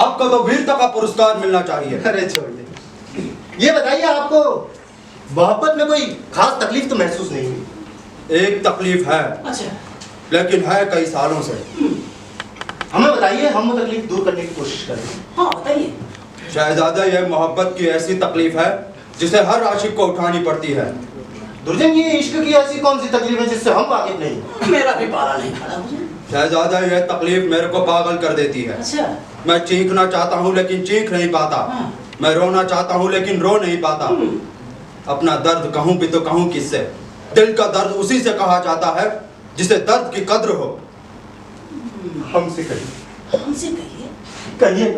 आपको तो वीरता का पुरस्कार मिलना चाहिए। अरे छोड़िए, ये बताइए आपको मोहब्बत में कोई खास तकलीफ तो महसूस नहीं हुई? एक तकलीफ है, अच्छा, लेकिन है कई सालों से। हमें बताइए, हम वो तकलीफ दूर करने की कोशिश करेंगे। हाँ बताइए। शहजादा, यह मोहब्बत की ऐसी तकलीफ है जिसे हर आशिक को उठानी पड़ती है। दुर्जन, ये इश्क की ऐसी कौन सी तकलीफ है जिससे हम वाकिफ नहीं? मेरा भी पाला नहीं खड़ा मुझे। शहजादा, यह तकलीफ मेरे को पागल कर देती है। अच्छा। मैं चीखना चाहता हूँ लेकिन चीख नहीं पाता। हाँ। मैं रोना चाहता हूँ लेकिन रो नहीं पाता। अपना दर्द कहूँ भी तो कहूँ किससे? दिल का दर्द उसी से कहा जाता है जिसे दर्द की कद्र हो। हमसे कहिए। हमसे कहिए। कहिए।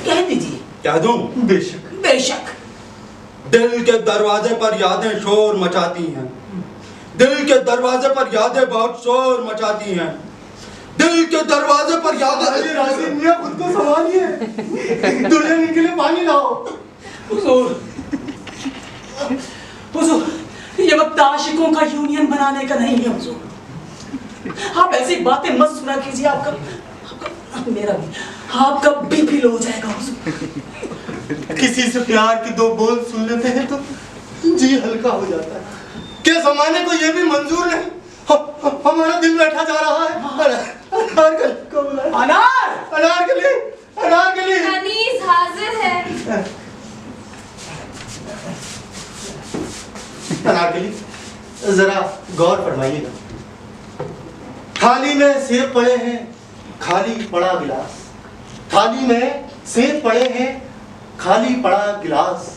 कह दीजिए। कह दूं? बेशक। बेशक। दिल के दरवाजे पर यादें शोर मचाती हैं। दिल के दरवाजे पर यादें बहुत शोर मचाती हैं। दिल के दरवाजे पर यादें। राजी मियां, खुद को संभालिए। दुल्हन के लिए पानी लाओ। हुजूर, हुजूर, ये वक्त आशिकों का यूनियन बनाने का नहीं है हुजूर। आप ऐसी बातें मत सुना कीजिए, आपका मेरा भी आपका बीपी लो हो जाएगा हुजूर। किसी से प्यार के दो बोल सुन लेते हैं तो जी हल्का हो जाता है। क्या जमाने को ये भी मंजूर नहीं? हमारा दिल बैठा जा रहा है। अनारकली, अनारकली। कनीज हाजिर है। अनारकली, जरा गौर फरमाइएगा। थाली में सेब पड़े हैं, खाली पड़ा गिलास। थाली में सेब पड़े हैं, खाली पड़ा गिलास।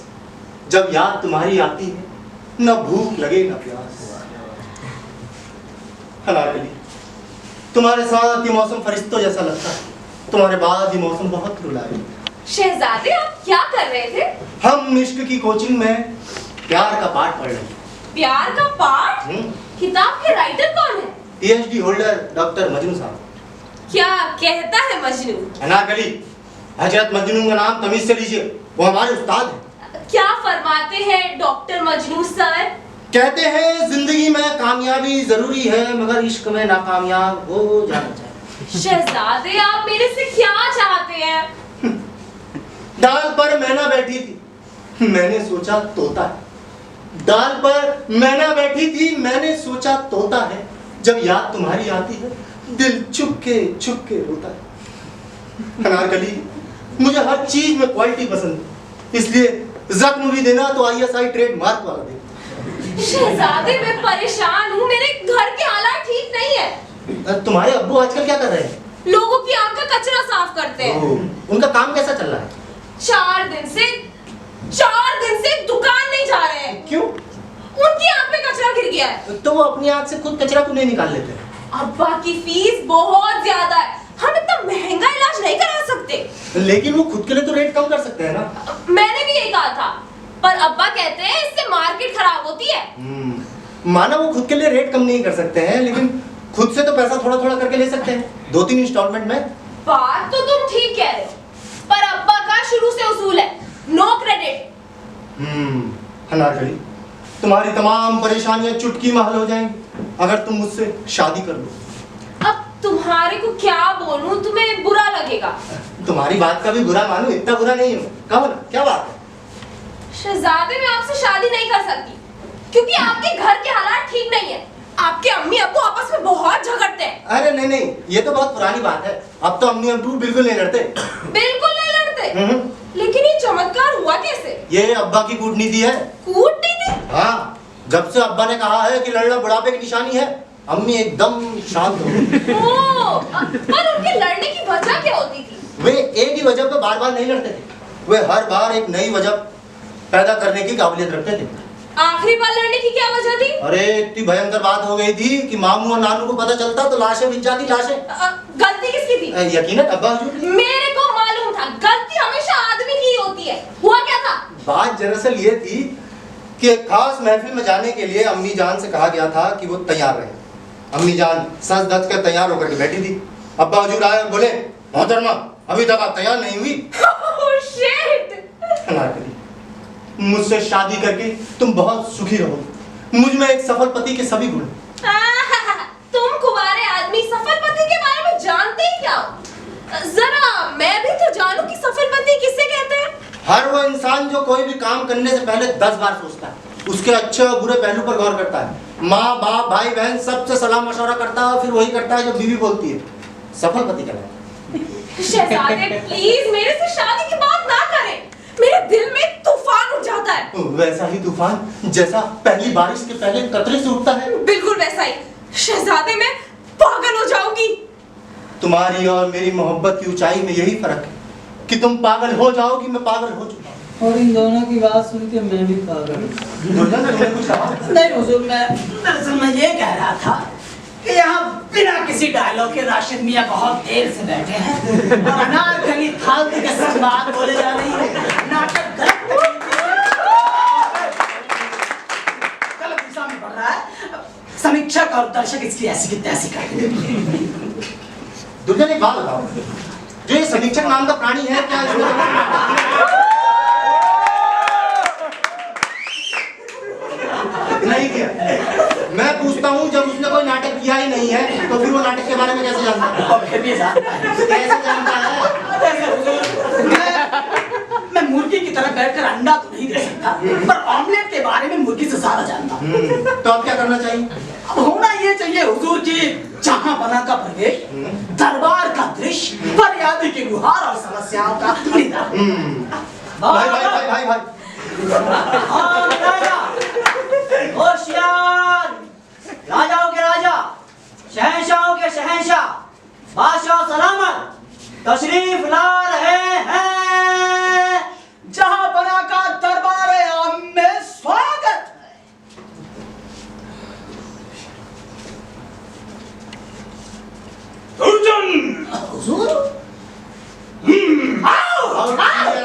जब याद तुम्हारी आती है, न भूख लगे न प्यास। अनारकली, तुम्हारे साथ ये मौसम फरिश्तों जैसा लगता है, तुम्हारे बाद ये मौसम बहुत रुलाए। शहजादे, आप क्या कर रहे थे? हम इश्क की कोचिंग में प्यार का पाठ पढ़ रहे हैं। प्यार का पाठ? किताब के राइटर कौन है? पीएचडी होल्डर डॉक्टर मजनू साहब। क्या कहता है मजनू? अनारकली, हजरत मजनू का नाम तमीज से लीजिए, वो हमारे उस्ताद हैं। क्या फरमाते हैं डॉक्टर मजनू सर? कहते हैं जिंदगी में कामयाबी जरूरी है, मगर इश्क में नाकामयाब हो जाना चाहिए। शहजादे, आप मेरे से क्या चाहते हैं? डाल पर मैना बैठी थी, मैंने सोचा तोता है। डाल पर मैना बैठी थी, मैंने सोचा तोता है। जब याद तुम्हारी आती है, दिल चुप के रोता है। अनारकली, मुझे हर चीज में क्वालिटी पसंद है, इसलिए जख्म भी देना तो ISI ट्रेडमार्क वाला दे। शहजादे, मैं परेशान हूँ, मेरे घर के हालात ठीक नहीं है। तुम्हारे अब्बू आजकल क्या कर रहे हैं? लोगों की आंख का कचरा साफ करते हैं। उनका काम कैसा चल रहा है? 4 दिन से दुकान नहीं जा रहे हैं। क्यों? उनकी आंख में कचरा गिर गया है। तो वो अपनी आंख से खुद कचरा क्यों नहीं निकाल लेते? अब्बा की फीस बहुत ज्यादा है, हम इतना महंगा इलाज नहीं करा सकते। लेकिन वो खुद के लिए तो रेट कम कर सकते हैं ना। मैंने भी यही कहा था, पर अब्बा कहते हैं इससे मार्केट खराब होती है। माना वो खुद के लिए रेट कम नहीं कर सकते हैं, लेकिन खुद से तो पैसा थोड़ा थोड़ा करके ले सकते हैं, 2-3 इंस्टॉलमेंट में। बात तो तुम ठीक कह रहे हो, पर अब्बा का शुरू से उसूल है, नो क्रेडिट। अनारकली, तुम्हारी तमाम परेशानियां चुटकी में हल हो जाएंगी अगर तुम मुझसे शादी कर लो। अब तुम्हारे को क्या बोलूं, तुम्हें बुरा लगेगा। तुम्हारी बात का भी बुरा मानो, इतना बुरा नहीं हो। कहो ना, क्या बात है? शहजादे, मैं आपसे शादी नहीं कर सकती, क्योंकि आपके घर के हालात ठीक नहीं है। आपके अम्मी अब्बू आपस में बहुत झगड़ते हैं। अरे नहीं, ये तो बहुत पुरानी बात है। अब तो अम्मी अब्बू बिल्कुल नहीं लड़ते। बिल्कुल नहीं लड़ते। लेकिन ये चमत्कार हुआ कैसे? ये अब्बा की कूटनीति है। कूटनीति? हाँ, जब से अब्बा ने कहा है कि लड़ना बुढ़ापे की निशानी है, अम्मी एकदम शांत हो गई। पर उनके लड़ने की वजह क्या होती थी? वे एक ही वजह पे बार बार नहीं लड़ते थे, वे हर बार एक नई वजह पैदा करने की काबिलियत रखते थे। आखिरी बार लड़ने की क्या वजह थी? अरे इतनी भयंकर बात हो गई थी कि मामू और नानू को पता चलता तो लाशें बिछ जाती, लाशें। गलती किसकी थी? यकीनन अब्बा हुजूर की। मेरे को मालूम था, गलती हमेशा आदमी की होती है। हुआ क्या था? बात दरअसल ये थी कि एक खास महफिल में जाने के लिए अम्मी जान से कहा गया था कि वो तैयार रहे। अम्मी जान सज धज कर तैयार होकर के बैठी थी। अब्बा हुजूर आए और बोले, मोहतरमा, अभी तक आप तैयार नहीं हुई? अनारकली, मुझसे शादी करके तुम बहुत सुखी रहोगे। मुझ में एक सफल पति के सभी गुण। तुम कुंवारे आदमी सफल पति के बारे में जानते ही क्या हो? जरा मैं भी तो जानूं कि सफल कोई भी काम करने से पहले 10 बार सोचता है, उसके अच्छे और बुरे पहलू पर गौर करता है, माँ बाप भाई बहन सबसे सलाह मशवरा करता है और फिर वही करता है जो बीवी बोलती है। सफल पति कहलाता शहजादे प्लीज मेरे से शादी की बात ना करें, मेरे दिल में तूफान उठ जाता है। है। वैसा ही तूफान जैसा पहली बारिश के पहले कतरे से उठता है। बिल्कुल वैसा ही। शहजादे मैं पागल हो जाऊंगी। तुम्हारी और मेरी मोहब्बत की ऊंचाई में यही फर्क है कि तुम पागल हो जाओगी, मैं पागल हो चुका हूँ। और इन दोनों की बात सुन के मैं भी पागल। दुर्जन तुमने कुछ कहा? नहीं हुजूर, दरअसल मैं ये कह रहा था कि यहाँ बिना किसी डायलॉग के राशिद मियाँ बहुत देर से बैठे हैं और अनारकली फालतू के सब बात बोले जा रही है। नाटक गलत दिशा में बढ़ रहा है। समीक्षक और दर्शक इसकी ऐसी की तैसी कर देंगे। दुर्जन एक बात बताओ, जो ये समीक्षक नाम का प्राणी है क्या नहीं किया? मैं पूछता हूँ, जब उसने कोई नाटक किया ही नहीं है तो फिर वो नाटक के बारे में कैसे जानता है? और फिर भी जानता है। कैसे जानता है? देखिए हुजूर, मैं मुर्गी की तरह बैठकर अंडा तो नहीं दे सकता, पर ऑमलेट के बारे में मुर्गी से ज्यादा जानता हूँ। तो अब क्या करना चाहिए? अब होना ये चाहिए हुजूर की जहां बना का प्रवेश, दरबार का दृश्य, फरियादी की गुहार और समस्याओं का निदान। भाई भाई भाई भाई भाई हाँ, राजा, होशियार, राजाओं के राजा, शहंशाहों के शहंशाह, बादशाह सलामत तशरीफ ला रहे हैं। जहां बना का दरबार आम में स्वागत है। हुजूर,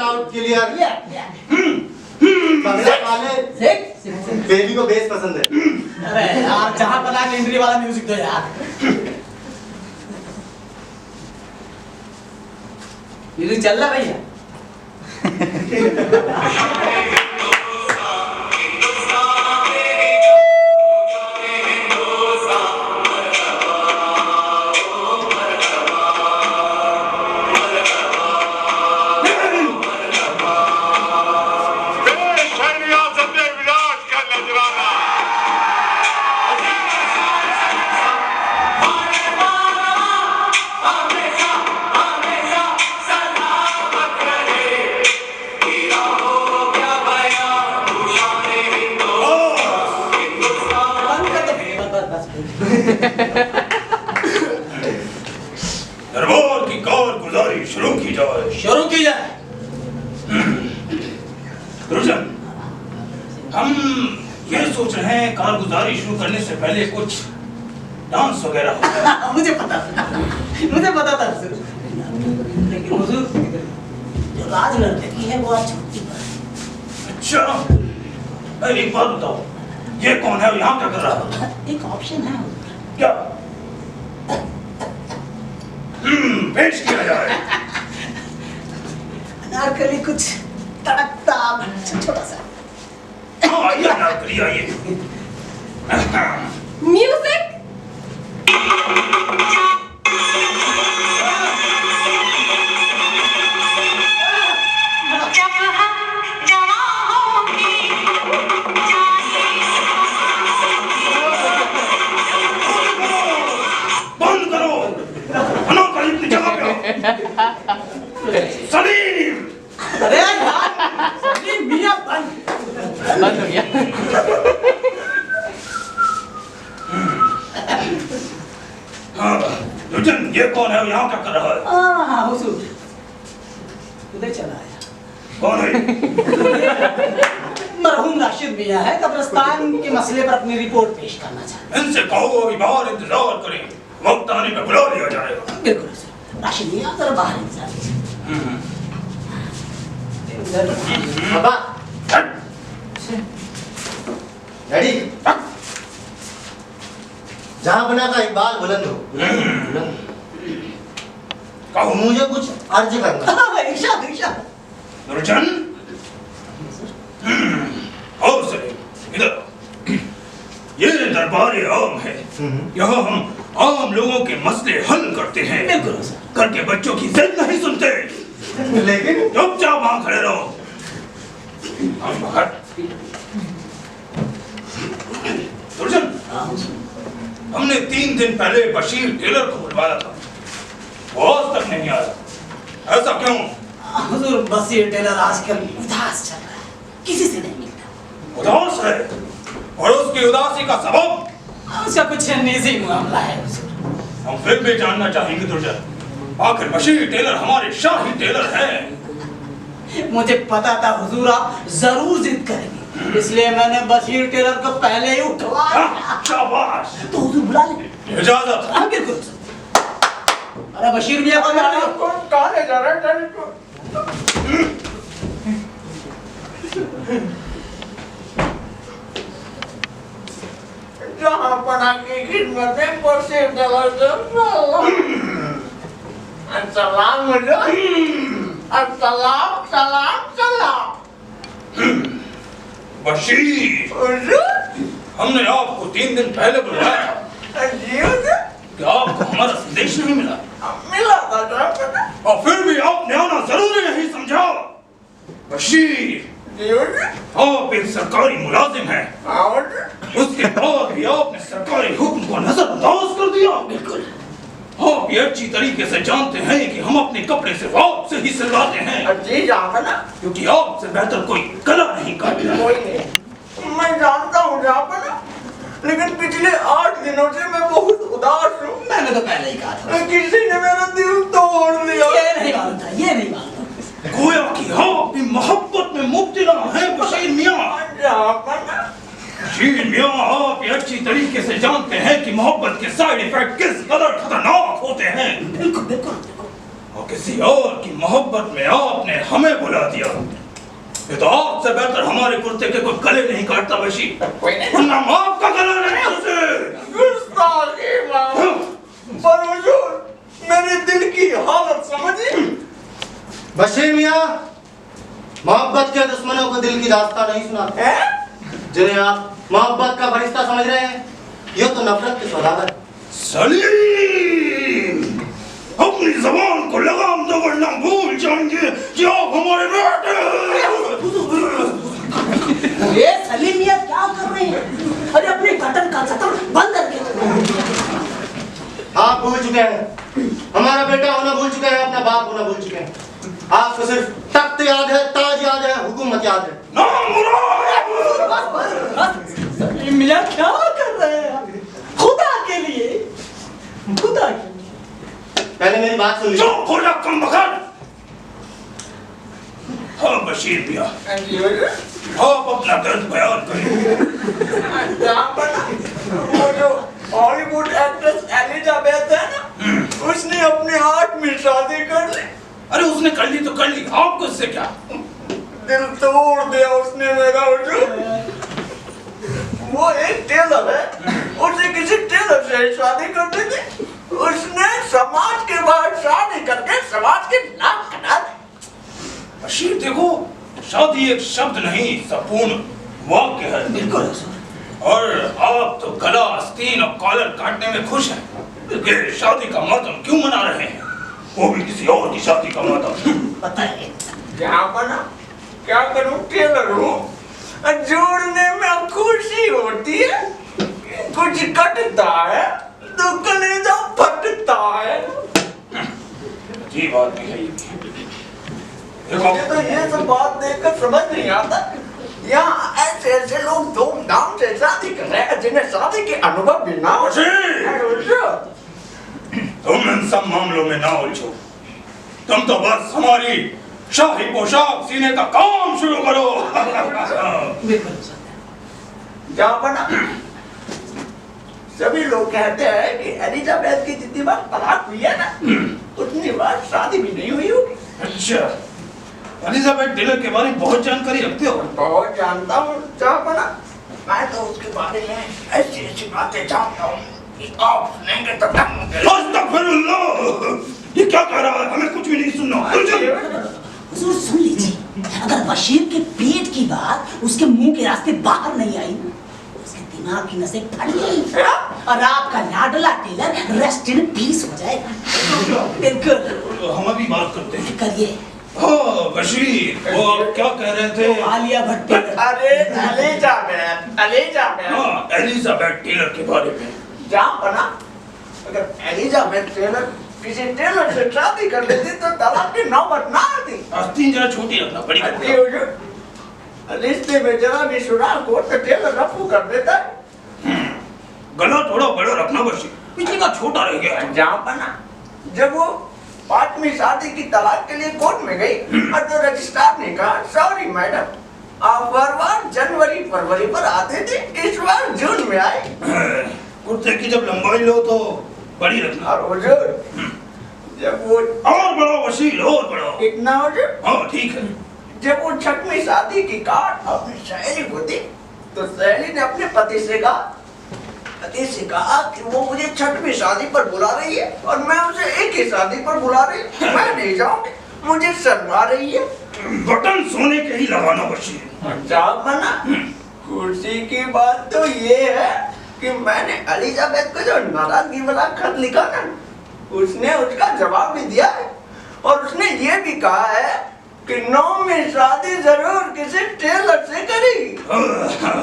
आउट क्लियर। बंगला वाले बेबी को बेस पसंद है। अरे यार, जहां बना के इंद्री वाला म्यूजिक दो यार। म्यूजिक चल रहा भैया। दरबार की कारगुजारी शुरू की जाए। शुरू की जाए। रुजन, हम ये सोच रहे हैं कारगुजारी शुरू करने से पहले कुछ डांस वगैरह हो। मुझे पता था हुजूर। लेकिन हुजूर, जो राज नर्तकी है वो आज छुट्टी पर है। अच्छा, अरे एक बात बताओ, ये कौन है और यहाँ क्या कर रहा है? एक ऑप्शन है हुजूर। क्या? पेश किया जाए। अनारकली कुछ तड़कता छोटा सा। हाँ, आइए अनारकली आइए। म्यूजिक। बंद करो। अनारकली अपनी जगह पे आओ। सलीम। अरे यार, सलीम मियां बंद हो गया। हाँ, रुजन, ये कौन है और यहाँ क्या कर रहा है? हाँ हुजूर, उधर चला आया। कौन है? मरहूम राशिद मियां है, कब्रिस्तान के मसले पर अपनी रिपोर्ट पेश करना चाहते इनसे कहो अभी बाहर इंतजार करें, वक्त आने पे बुला लिया जाएगा। हैं। बिल्कुल हुजूर। राशिद मियां जरा बाहर इंतजार कीजिए। बाबा रेडी? जहां बना का इकबाल बुलंद हो। कहो। मुझे कुछ अर्ज करना। इरशाद इरशाद। रुजन, और सलीम, इधर। ये दरबार आम है। यहाँ हम आम लोगों के मसले हल करते हैं। बिल्कुल हुजूर। घर के बच्चों की जिद नहीं सुनते। लेकिन चुपचाप वहां खड़े रहो। हम हट दुर्जन, हमने 3 दिन पहले बशीर टेलर को बुलवाया था, वो आज तक नहीं आया, ऐसा क्यों? हुजूर, बशीर टेलर आजकल उदास चल रहा है, किसी से नहीं मिलता। उदास है, और उसकी उदासी का सबब? उसका कुछ निजी मामला है हुजूर। हम फिर भी जानना चाहेंगे दुर्जन, आखिर बशीर टेलर हमारे शाही टेलर हैं। मुझे पता था हुजूर आप जरूर जिद करेंगे, इसलिए मैंने बशीर टेलर को पहले ही उठवा दिया। शाबाश, तो हुजूर बुला ले। इजाजत। हाँ बिल्कुल। अरे बशीर भैया को बुला लो। कहाँ ले जा रहा है को? जहाँ पना की खिदमत में बशीर टेलर सलाम मुझे, सलाम सलाम सलाम। बशीर, हमने आपको 3 दिन पहले बुलाया था, क्या आपको हमारा संदेश नहीं मिला? मिला था, और फिर भी आपने आना जरूरी नहीं समझा? बशीर, आप एक सरकारी मुलाजिम हैं, उसके बाद भी आपने सरकारी हुक्म को नजरअंदाज कर दिया। बिल्कुल। आप ये अच्छी तरीके से जानते हैं कि हम अपने कपड़े सिर्फ आपसे ही सिलवाते हैं, जी जापना, क्योंकि आपसे बेहतर कोई गला नहीं काटता। कोई नहीं, मैं जानता हूँ जापना, लेकिन पिछले 8 दिनों से मैं बहुत उदास हूँ। मैंने तो पहले ही कहा था। किसी ने मेरा दिल तोड़ दिया। ये नहीं मालूम था, ये नहीं मालूम था। गोया कि आप भी मोहब्बत में मुब्तला हैं बशीर मियाँ। जापना, बशीर मियाँ, आप ये अच्छी तरीके से जानते हैं कि मोहब्बत के साइड इफेक्ट किस कदर खतरनाक होते हैं। बिल्कुल बिल्कुल। और किसी और की मोहब्बत में आपने हमें बुला दिया, ये तो आपसे बेहतर हमारे कुर्ते के कोई गले नहीं काटता बशीर, वरना आपका गला नहीं उसे। गुस्ताखी माफ। पर हुजूर, मेरे दिल की हालत समझिए। बशीर मियाँ, मोहब्बत के दुश्मनों को दिल की दास्तां नहीं सुनाते, जिन्हें आप मोहब्बत का फरिश्ता समझ रहे हैं, ये तो नफरत के सौदागर। सलीम, अपनी जबान को लगाम दो वरना भूल जाएंगे कि आप हमारे बेटे हैं। ये सलीम मियां क्या कर रहे हैं? अरे अपने बटन का सटन बंद करके। आप भूल चुके हैं, हमारा बेटा होना भूल चुके हैं, अपना बाप होना भूल चुके हैं। आपको सिर्फ तख्त याद है, ताज याद है, हुकूमत याद है। सलीम मियां क्या कर रहे हैं? खुदा के लिए, खुदा के लिए। पहले मेरी बात सुन लीजिए। चुप हो जा कमबख्त। हाँ बशीर मियाँ, आप अपना दर्द बयान करें। जापना, वो जो हॉलीवुड एक्ट्रेस एलिजाबेथ है ना, उसने अपने 8 में शादी कर ली। अरे उसने कर ली तो कर ली, आपको इससे क्या? दिल तोड़ दिया उसने मेरा हुजूर। वो एक टेलर है, उसे किसी टेलर से शादी करनी थी, उसने समाज के बाहर शादी करके समाज के नाम कटा दी। बशीर देखो, शादी एक शब्द नहीं संपूर्ण वाक्य है। बिल्कुल। और आप तो गला, आस्तीन और कॉलर काटने में खुश हैं। ये शादी का मातम क्यों मना रहे हैं? वो भी किसी और की शादी का मातम। पता है जापना, क्या करूं, टेलर हूँ, जोड़ने में खुशी होती है, कुछ कटता है तो कलेजा फटता है। जी बात भी है ये भी। मुझे तो ये सब बात देखकर समझ नहीं आता, यहाँ ऐसे ऐसे लोग धूमधाम से शादी कर रहे हैं जिन्हें शादी के अनुभव भी ना हो। तुम इन सब मामलों में ना उलझो, तुम तो बस हमारी शाही पोशाक सीने का काम शुरू करो। जापना, सभी लोग कहते हैं कि एलिजाबेथ की जितनी बार तलाक हुई है ना, उतनी बार शादी भी नहीं हुई होगी। अच्छा, एलिजाबेथ टेलर के बारे में बहुत जानकारी रखते हो? बहुत जानता हूँ जापना, मैं तो उसके बारे में ऐसी ऐसी बातें जानता हूँ कि आप सुनेंगे तो अस्तगफिरुल्लाह, ये क्या कह रहा है? हमें कुछ भी नहीं सुनना। हुजूर सुन लीजिए, अगर बशीर के पेट की बात उसके मुंह के रास्ते बाहर नहीं आई, उसके दिमाग की नसें फट गई और आपका लाडला टेलर रेस्ट इन पीस हो जाएगा। बिल्कुल। हम अभी बात करते हैं। करिए। हाँ बशीर, वो आप क्या कह रहे थे? आलिया भट्ट टेलर। अरे एलिजाबेथ हाँ, एलिजाबेथ टेलर के बारे में। जहाँ बना, अगर एलिजाबेथ टेलर किसी टेलर से शादी कर लेती तो तलाक की नौबत ना आती। आस्तीन जरा छोटी रखना बड़ी अरे हुजूर, रिश्ते में जरा भी सुराख हो तो टेलर रफू कर देता है। गला थोड़ा बड़ा रखना बशीर, पिछले का छोटा रह गया। जहाँ बना, जब वो 5वीं शादी की तलाक के लिए कोर्ट में गई और तो रजिस्ट्रार ने कहा सॉरी मैडम, आप हर बार जनवरी फरवरी पर आते थे, इस बार जून में आए। कुर्ते की जब लंबाई लो तो बड़ी रखना। और हुजूर, जब वो और बड़ा बशीर, और बड़ा। कितना हुजूर? हाँ ठीक है। जब वो 6वीं शादी की कार्ड अपनी सहेली को दी तो सहेली ने अपने पति से कहा कि वो मुझे 6वीं शादी पर बुला रही है और मैं उसे एक ही शादी पर बुला रही हूँ, मैं नहीं जाऊंगी, मुझे शर्मा रही है। बटन सोने के ही लगाना बशीर। अच्छा बना, खुशी की बात तो ये है कि मैंने एलिजाबेथ को जो नाराजगी वाला खत लिखा ना, उसने उसका जवाब भी दिया है और उसने ये भी कहा है कि 9वीं शादी जरूर किसी टेलर से करेगी।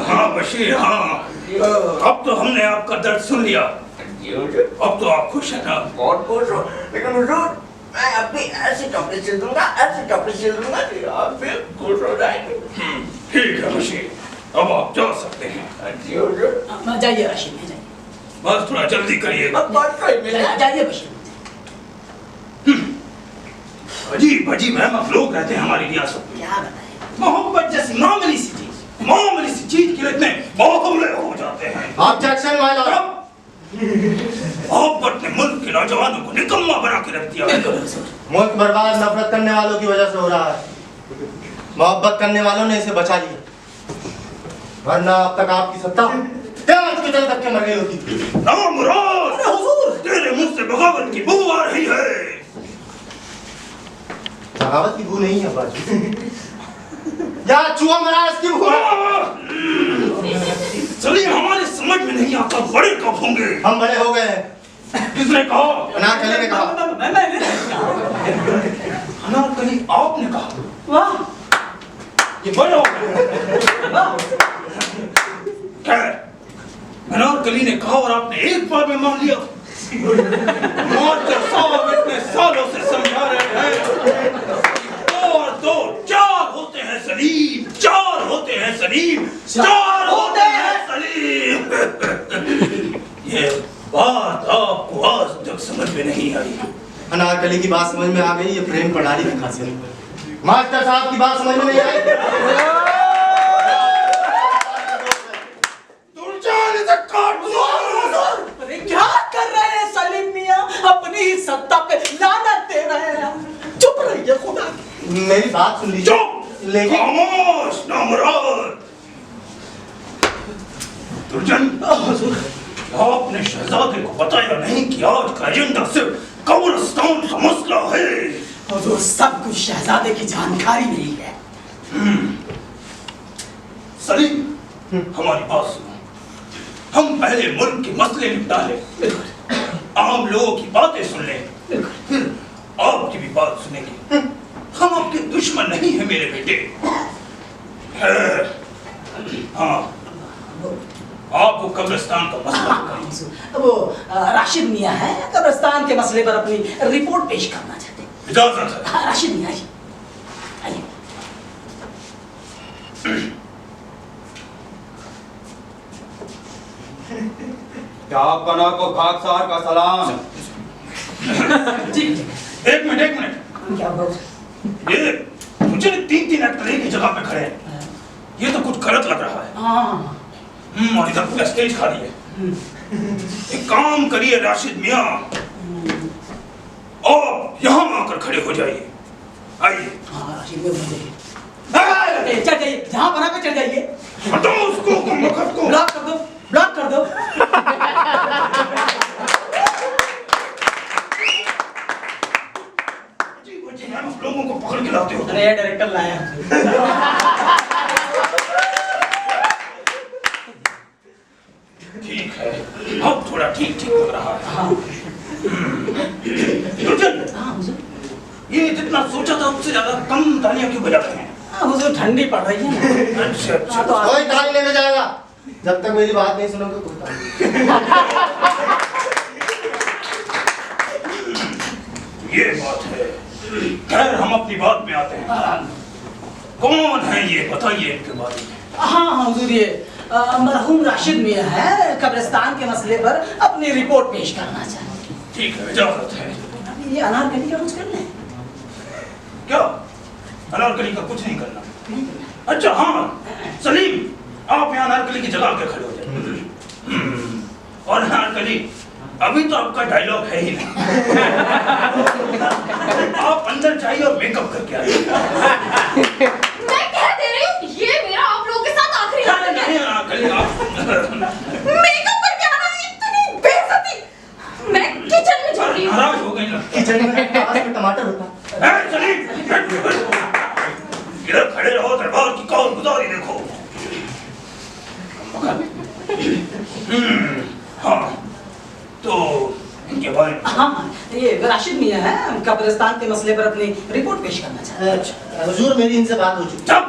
हाँ बशीर, हाँ। अब तो हमने आपका दर्द सुन लिया। अब तो आप खुश हैं ना? बहुत खुश हो, लेकिन हुजूर मैं अपनी ऐसे कपड़े सिल दूंगा कि आप भी खुश हो जाएंगे। ठीक है बशीर, अब आप जा सकते हैं। जी हुजूर। जाइए राशिद में, जाइए। बस थोड़ा जल्दी करिएगा। अब बात कोई मिले। जाइए बशीर। अजीब अजीब अहमक लोग रहते हैं हमारी रियासत में। क्या बताएं? मोहब्बत जैसी मामूली सी चीज के लिए इतने बाहुले हो जाते हैं। Objection my Lord. मोहब्बत ने मुल्क के नौजवानों को निकम्मा बना के रख दिया। मुल्क बर्बाद नफरत करने वालों की वजह से हो रहा है। मोहब्बत करने वालों ने इसे बचा लिया, वरना अब तक आपकी सत्ता आज के दिन तक के मर गई होती। ना मुराद, तेरे मुंह से बगावत की बू आ रही है। बगावत की बू नहीं है बाजू, या चूहा मरा इसकी बू। चलिए, हमारे समझ में नहीं आता बड़े कब होंगे। हम बड़े हो गए हैं। किसने कहा? अनारकली ने कहा। अनारकली आपने कहा? वाह, ये बड़े हो गए। खैर, अनारकली ने कहा और आपने एक बार में मान लिया। साहब इतने सालों से समझा रहे हैं, 2 और 2 4 होते हैं सलीम, 4 होते हैं सलीम, 4 होते हैं सलीम। ये बात आपको आज तक समझ में नहीं आई। अनारकली की बात समझ में आ गई, ये प्रेम प्रणाली की खासियत है। मास्टर साहब की बात समझ में नहीं आई। अरे क्या कर रहे हैं सलीम मियां? अपनी ही सत्ता पे लानत दे रहे हैं। चुप रहिए खुदा की। मेरी बात सुन लीजिए। चुप, लेकिन खामोश नामुराद। दुर्जन, आपने शहजादे को बताया नहीं कि आज का एजेंडा सिर्फ कब्रिस्तान का मसला है। हुजूर, सब कुछ शहजादे की जानकारी नहीं है। सलीम, हमारी बात सुनो। हम पहले मुल्क के मसले निपटा लें, आम लोगों की बातें सुन लें, फिर आपकी भी बात सुनेंगे। हम आपके दुश्मन नहीं हैं मेरे बेटे। हाँ, आपको कब्रिस्तान का मसला बताइए। वो राशिद मियां है, कब्रिस्तान के मसले पर अपनी रिपोर्ट पेश करना चाहते हैं। इजाजत है। हाँ, राशिद मियां आइए, आइए। क्या पना को खाकसार का सलाम। जी, एक मिनट। क्या बात? ये मुझे 3 एक्टर एक ही जगह पे खड़े हैं, ये तो कुछ गलत लग रहा है। हाँ, और इधर पूरा स्टेज खाली है। एक काम करिए राशिद मियां, और यहाँ आकर खड़े हो जाइए। आइए। हाँ, राशिद मियां चढ़ जाइए, जहाँ बना पे चढ़ जाइए। हटाओ उसको, मखत को। ब्लॉक कर दो, ब्लॉक कर दो। आप लोगों को पकड़ के लाते हो। अरे डायरेक्टर लाया। ठीक है, अब थोड़ा ठीक लग रहा है। हाँ। दुर्जन, हाँ, ये जितना सोचा था उससे ज्यादा कम तालियां क्यों बजा रहे हैं? हुजूर ठंडी पड़ रही है ना। अच्छा अच्छा। तो कोई ताली लेने जाएगा जब तक मेरी बात नहीं सुनोगे कोई ताली। ये बात है। खैर हम अपनी बात में आते हैं। कौन है ये बताइए इनके बारे में। हाँ हुजूर, ये मरहूम राशिद मियां है, कब्रिस्तान के मसले पर अपनी रिपोर्ट पेश करना चाहते हैं। ठीक है, इजाजत है। अभी ये अनारकली का कुछ करना है? क्या अनारकली का कुछ नहीं करना? अच्छा हाँ सलीम, आप यहाँ अनारकली की जगह पे खड़े हो जाए। और अनारकली, अभी तो आपका डायलॉग है ही नहीं। आप अंदर जाइए और मेकअप करके आइए। मैं कह दे रही हूँ, ये मेरा आप लोगों के साथ आखिरी नाटक है। नहीं अनारकली, आप मेकअप करके आना, इतनी बेइज्जती। मैं किचन में चल रही हूँ। नाराज हो गई लगता है। किचन में पास में टमाटर होता। ए, सलीम, इधर खड़े रहो, दरबार की कौन गुजारी देखो। हाँ तो इनके बारे में। हाँ, ये राशिद मियां है, कब्रिस्तान के मसले पर अपनी रिपोर्ट पेश करना चाहते हैं। अच्छा हुजूर, मेरी इनसे बात हो चुकी। चुप।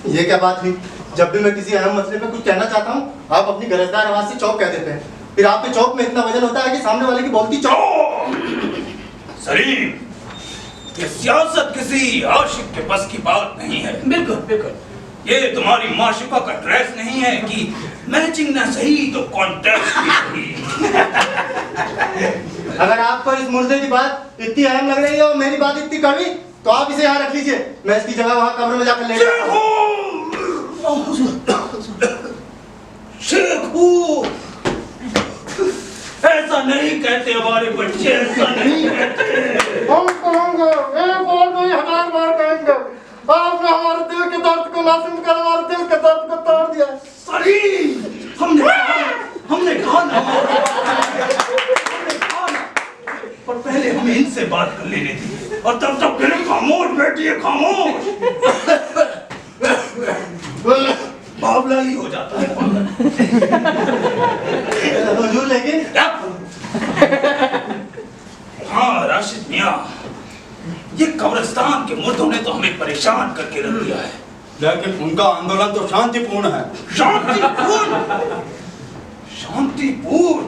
ये क्या बात हुई? जब भी मैं किसी अहम मसले पे कुछ कहना चाहता हूँ आप अपनी गरजदार आवाज से चौक कह देते हैं। फिर आपके चौक में इतना वजन होता है कि सामने वाले की बोलती चौक। सलीम, ये सियासत किसी आशिक के बस की बात नहीं है। बिल्कुल बिल्कुल। ये तुम्हारी माशुका का ड्रेस नहीं है कि मैचिंग ना सही तो कॉन्टेस्ट भी सही। अगर आपको इस मुर्दे की बात इतनी अहम लग रही है और मेरी बात इतनी कड़वी, तो आप इसे यहाँ रख लीजिए। मैं इसकी जगह वहाँ कब्र में जाकर ले जाता हूँ। शेखू, ऐसा नहीं कहते हमारे बच्चे, ऐसा नहीं कहते। हम कहेंगे, एक बार नहीं 1000 बार कहेंगे। आपने हमारे दिल के दर्द को ना सुनकर हमारे दिल के दर्द को तोड़ दिया। सलीम, हमने कहा ना, पर पहले हमें इनसे बात कर लेने दी। और तब तक के लिए खामोश बैठिए, खामोश। बावला ही हो जाता है। हुजूर लेकिन हाँ राशिद मियां, ये कब्रिस्तान के मुर्दों ने तो हमें परेशान करके रख दिया है। लेकिन उनका आंदोलन तो शांतिपूर्ण है। शांतिपूर्ण? शांतिपूर्ण?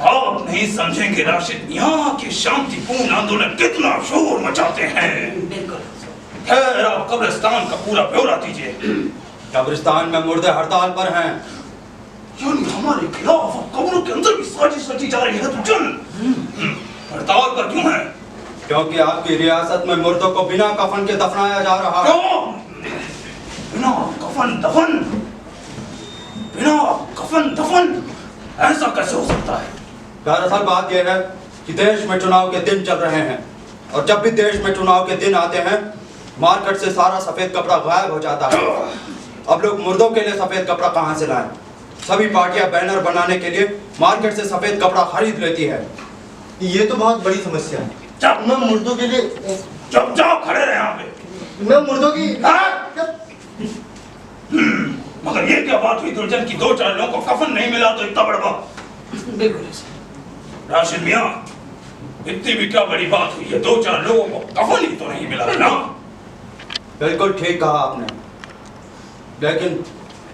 आप नहीं समझेंगे राशिद मियां कि शांतिपूर्ण आंदोलन कितना शोर मचाते हैं। खैर आप कब्रिस्तान का पूरा ब्यौरा दीजिए। कब्रिस्तान में मुर्दे हड़ताल पर हैं। यानी हमारे खिलाफ कब्रों के अंदर भी साजिश रची जा रही है। तो चल, हड़ताल पर क्यों है? क्योंकि आपकी रियासत में मुर्दों को बिना कफन के दफनाया जा रहा है। क्यों? बिना कफन दफन? बिना कफन दफन? ऐसा कैसे हो सकता है? दरअसल बात यह है कि देश में चुनाव के दिन चल रहे हैं, और जब भी देश में चुनाव के दिन आते हैं मार्केट से सारा सफेद कपड़ा गायब हो जाता है। अब लोग मुर्दों के लिए सफेद कपड़ा कहां से लाएं? सभी पार्टियां बैनर बनाने के लिए मार्केट से सफेद कपड़ा खरीद लेती है। ये तो बहुत बड़ी समस्या है। चुप, मैं मुर्दों के लिए चुपचाप खड़े रहे यहाँ पे। मैं मुर्दों की मगर ये क्या बात हुई दुर्जन की 2-4 लोगों को कफन नहीं मिला तो इतना बड़ा बात? बिल्कुल राशिद मियां, इतनी भी क्या बड़ी बात हुई है? 2-4 लोगों को कफन ही तो नहीं मिला ना? बिल्कुल ठीक कहा आपने, लेकिन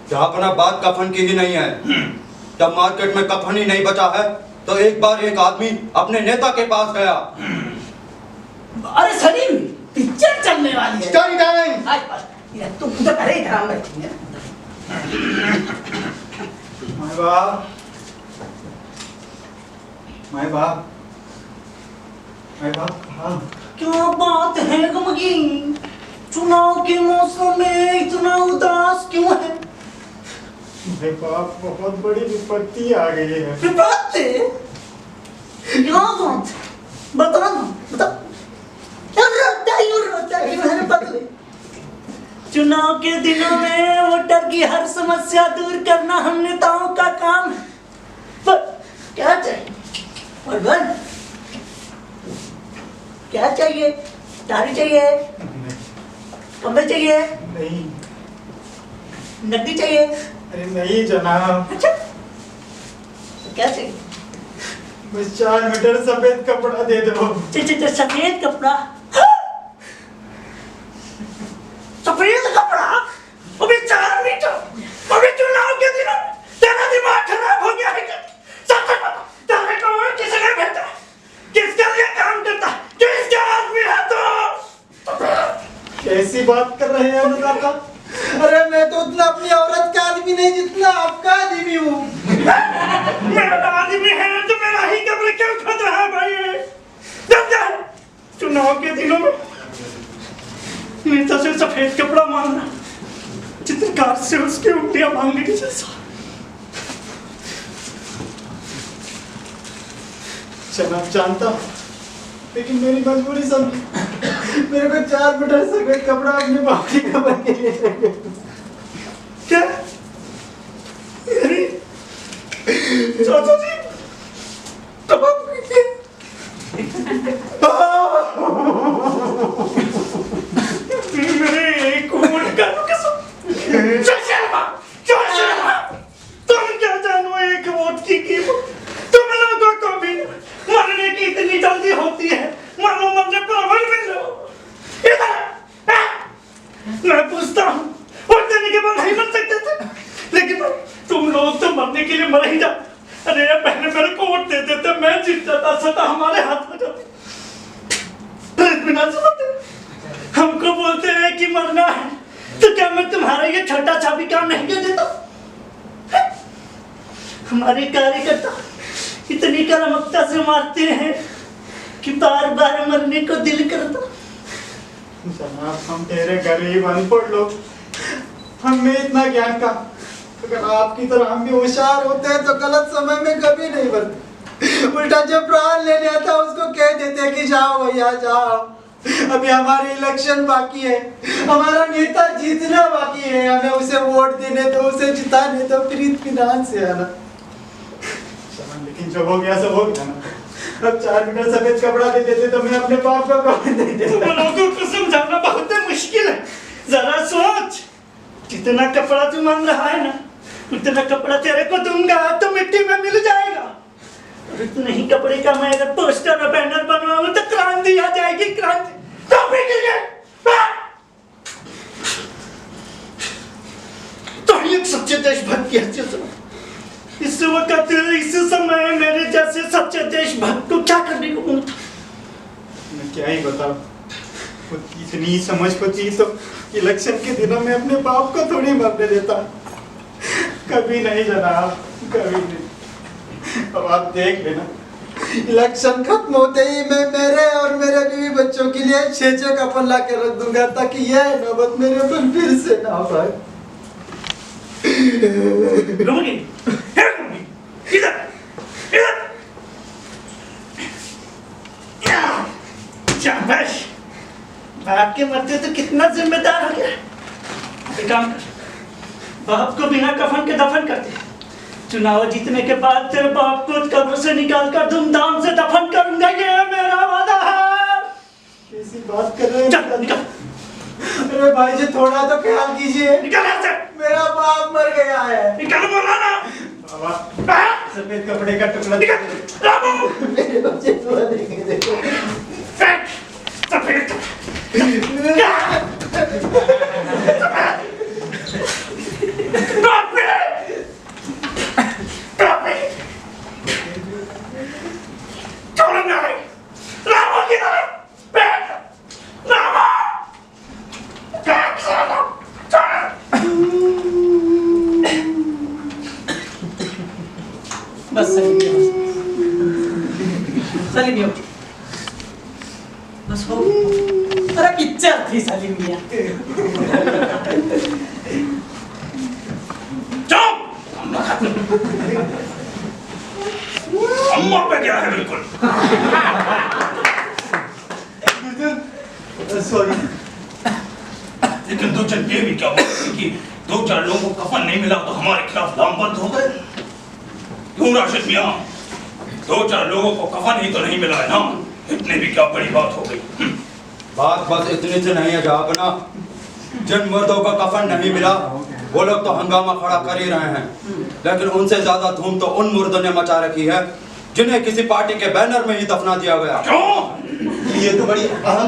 जहाँ पर बात कफन की ही नहीं है, जब मार्केट में कफन ही नहीं बचा है तो एक बार एक आदमी अपने नेता के पास गया। अरे सलीम, पिक्चर चलने वाली है। Story time. तुम उधर अरे इधर हम बैठेंगे। माय बाप, माय बाप, माय बाप कहाँ? क्या बात है गमगीन? चुनाव के मौसम में इतना उदास क्यों है? माय बाप, बहुत बड़ी विपत्ति आ गई है। विपत्ति? क्या बात है? बता ना, बता। रोता है बदले। चुनाव के दिनों में वोटर की हर समस्या दूर करना हम नेताओं का काम है। पर क्या चाहिए? और बन क्या चाहिए? दारू चाहिए? कमरे चाहिए? नहीं, नकदी चाहिए? अरे नहीं जनाब। अच्छा, तो क्या चाहिए? बस 4 मीटर सफेद कपड़ा दे दो। सफेद कपड़ा, सफेद कपड़ा, अबे 4 मीटर, अबे चुनाव के दिन तेरा दिमाग खराब हो गया है क्या? सच बता, तेरे को किसने भेजा? किसके लिए काम करता? किसके आदमी है तू? कैसी बात कर रहे हैं अनुराधा? अरे मैं तो उतना अपनी औरत का आदमी नहीं जितना आपका आदमी हूँ। मेरा आदमी है तो मेरा ही कब्र क्यों खोद रहा है भाई? जब जा चुनाव के दिनों में नेता से सफेद कपड़ा मांगना चित्रकार से उसकी उंगलियां मांगने की जैसा। जनाब जानता हूँ, लेकिन मेरी मजबूरी समझी। मेरे को 4 मीटर सफेद कपड़ा अपने बाप की कमर के लिए चाहिए। क्या? चाचा जी तब आप मेरे एक ऊँट का कसम। तुम क्या जानो एक वोट की कीमत? तुम लोगों को भी मरने की इतनी जल्दी होती है, मानो मरने पर अमल मिल लो। इधर मैं पूछता हूँ, वोट देने के बाद नहीं मर सकते थे, लेकिन तुम लोग तो मरने के लिए मर ही जाते। अरे पहले मेरे को वोट दे देते, मैं जीत जाता, सत्ता हमारे हाथ में जाती। बिना समझते हमको बोलते हैं कि मरना है, तो क्या मैं तुम्हारा ये छोटा सा भी काम नहीं कर देता? हमारे कार्यकर्ता इतनी कर्मठता से मारते हैं कि बार बार मरने को दिल करता। जनाब हम तेरे गरीब अनपढ़ लोग, हमें इतना ज्ञान का। अगर आपकी तरह हम भी होशियार होते हैं तो गलत समय में कभी नहीं मरते। उल्टा जब प्राण लेने आता उसको कह देते कि जाओ भैया जाओ, अभी हमारे इलेक्शन बाकी है, हमारा नेता जीतना बाकी है, हमें उसे वोट देने दो, उसे जिताने दो, फिर इत्मीनान से आना। लेकिन जो हो गया सो हो गया ना। अब 4 मीटर सफेद कपड़ा दे देते तो मैं अपने बाप को कपड़े दे देता। तुम लोगों को समझाना बहुत मुश्किल है। जरा सोच, जितना कपड़ा तू मांग रहा है ना, उतना कपड़ा तेरे को दूंगा तो मिट्टी में मिल जाएगा। और इतने ही कपड़े का मैं अगर पोस्टर और बैनर बनवाऊं तो क्रांति आ जाएगी, क्रांति। तो एक सच्चे देशभक्त की हैसियत से इस वक्त इस समय मेरे जैसे सच्चे देशभक्त को क्या करने को मिलता? मैं क्या ही बताऊं, इतनी समझ होती तो इलेक्शन के दिनों में अपने बाप को थोड़ी मरने देता। कभी नहीं जनाब, कभी नहीं। अब आप देख लेना, इलेक्शन खत्म होते ही मैं मेरे और मेरे बीवी बच्चों के लिए 6 कफन ला के रख दूंगा, ताकि यह नौबत मेरे पर फिर से ना आए। इधर इधर शाबाश, बाप के मरते तो कितना जिम्मेदार हो गया। एक काम कर, बाप को बिना कफन के दफन कर दे। चुनाव जीतने के बाद तेरे बाप को कब्र से निकाल कर धूमधाम से दफन करूंगा, ये मेरा वादा है। कैसी बात कर रहे हैं? चल निकल। अरे भाई जी थोड़ा तो ख्याल कीजिए, निकल यहाँ से। मेरा बाप मर गया है। निकल बोला ना बाबा, सफेद कपड़े का टुकड़ा निकल। रामू मेरे बच्चे तो देखे देखो। फेंक सफेद बस सलीम मियां, बस हो। अरे पिक्चर थी सलीम मियां। चुप! अम्मा पे क्या है बिल्कुल। सॉरी, लेकिन दो चल ये भी क्या हुआ कि 2-4 लोगों को कफन नहीं मिला तो हमारे खिलाफ लामबंद हो गए। क्यों राशिद मियां, 2-4 लोगों को कफन ही तो नहीं मिला है ना, इतने भी क्या बड़ी बात हो गई। बात बस इतने से नहीं है जहापना, जिन मर्दों का कफन नहीं मिला वो लोग तो हंगामा खड़ा कर ही रहे हैं, लेकिन उनसे ज्यादा धूम तो उन मुर्दों ने मचा रखी है जिन्हें किसी पार्टी के बैनर में ही दफना दिया गया। क्यों? ये तो बड़ी अहम